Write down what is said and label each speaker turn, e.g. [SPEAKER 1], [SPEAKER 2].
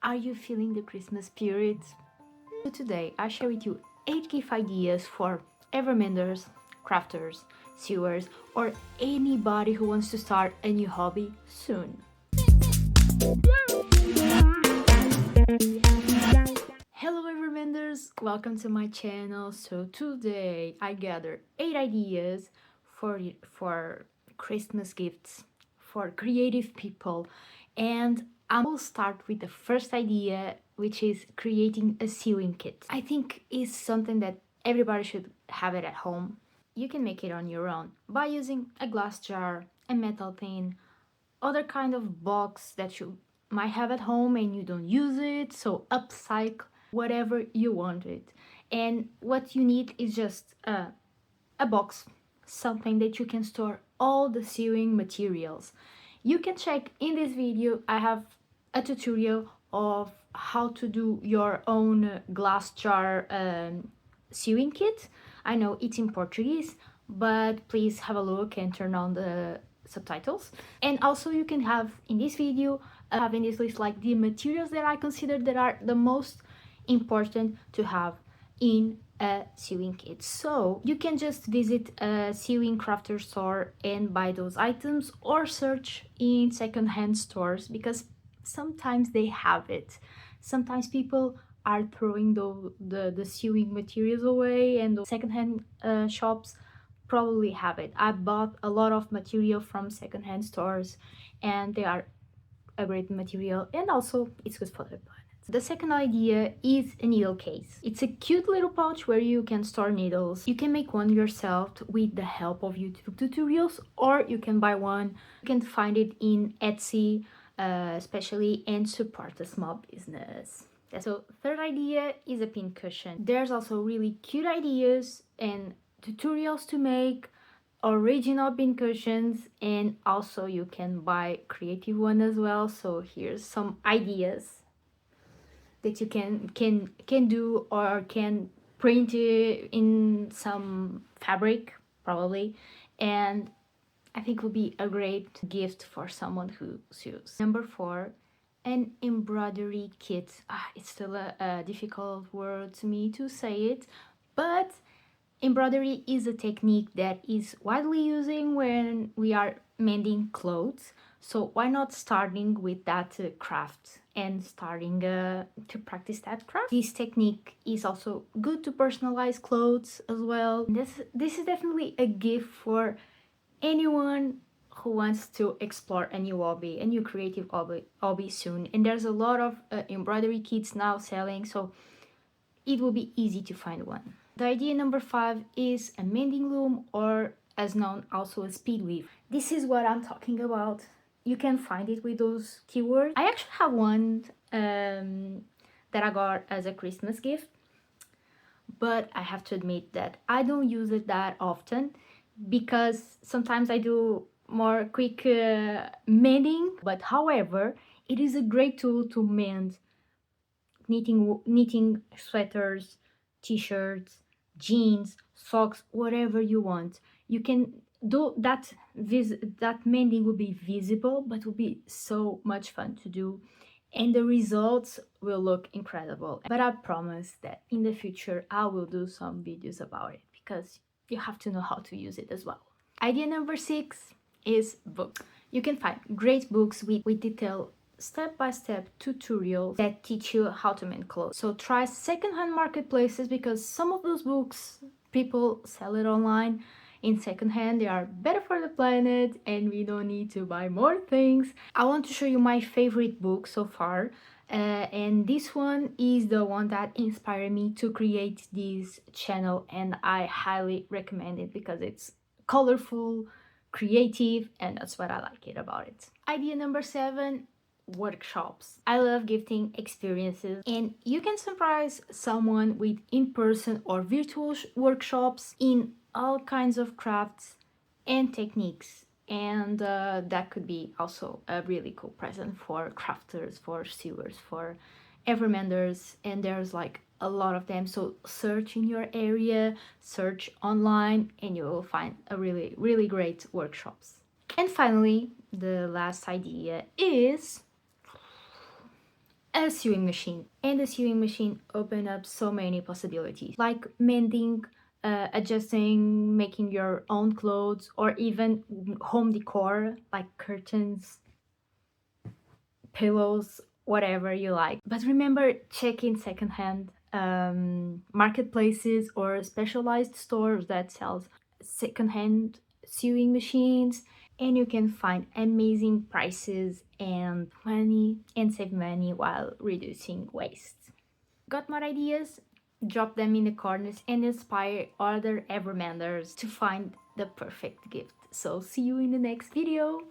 [SPEAKER 1] Are you feeling the Christmas spirit? So today I share with you 8 gift ideas for Evermenders, crafters, sewers, or anybody who wants to start a new hobby soon. Hello Evermenders, welcome to my channel. So today I gathered 8 ideas for Christmas gifts for creative people, and I will start with the first idea, which is creating a sewing kit. I think it's something that everybody should have it at home. You can make it on your own by using a glass jar, a metal tin, other kind of box that you might have at home and you don't use it, so upcycle whatever you want it. And what you need is just a box, something that you can store all the sewing materials. You can check in this video, I have a tutorial of how to do your own glass jar sewing kit. I know it's in Portuguese, but please have a look and turn on the subtitles. And also you can have in this video, have in this list like the materials that I consider that are the most important to have in a sewing kit. So you can just visit a sewing crafter store and buy those items, or search in secondhand stores because sometimes they have it. Sometimes people are throwing the sewing materials away, and the secondhand shops probably have it. I bought a lot of material from secondhand stores and they are a great material, and also it's good for the planet. The second idea is a needle case. It's a cute little pouch where you can store needles. You can make one yourself with the help of YouTube tutorials, or you can buy one. You can find it in Etsy, especially, and support a small business. So third idea is a pin cushion. There's also really cute ideas and tutorials to make original pin cushions, and also you can buy creative one as well. So here's some ideas that you can do, or can print it in some fabric probably, and I think will be a great gift for someone who sews. Number 4, an embroidery kit. It's still a difficult word to me to say it, but embroidery is a technique that is widely using when we are mending clothes. So why not starting with that craft and starting to practice that craft? This technique is also good to personalize clothes as well. This is definitely a gift for anyone who wants to explore a new hobby, a new creative hobby soon. And there's a lot of embroidery kits now selling, so it will be easy to find one. The idea number 5 is a mending loom, or as known also as speed weave. This is what I'm talking about. You can find it with those keywords. I actually have one that I got as a Christmas gift, but I have to admit that I don't use it that often because sometimes I do more quick mending. But however, it is a great tool to mend knitting sweaters, t-shirts, jeans, socks, whatever you want. You can do that. That mending will be visible, but will be so much fun to do, and the results will look incredible. But I promise that in the future I will do some videos about it, because you have to know how to use it as well. Idea number 6 is books. You can find great books with detailed step-by-step tutorials that teach you how to mend clothes. So try secondhand marketplaces, because some of those books people sell it online in secondhand. They are better for the planet and we don't need to buy more things. I want to show you my favorite book so far, and this one is the one that inspired me to create this channel, and I highly recommend it because it's colorful, creative, and that's what I like it about it. Idea number 7, workshops. I love gifting experiences, and you can surprise someone with in-person or virtual workshops in all kinds of crafts and techniques, and that could be also a really cool present for crafters, for sewers, for Evermenders, and there's like a lot of them. So search in your area, search online, and you will find a really great workshops. And finally, the last idea is a sewing machine. And the sewing machine opened up so many possibilities, like mending, adjusting, making your own clothes, or even home decor like curtains, pillows, whatever you like. But remember, checking secondhand marketplaces or specialized stores that sells secondhand sewing machines, and you can find amazing prices and money and save money while reducing waste. Got more ideas? Drop them in the corners and inspire other Evermenders to find the perfect gift. So see you in the next video.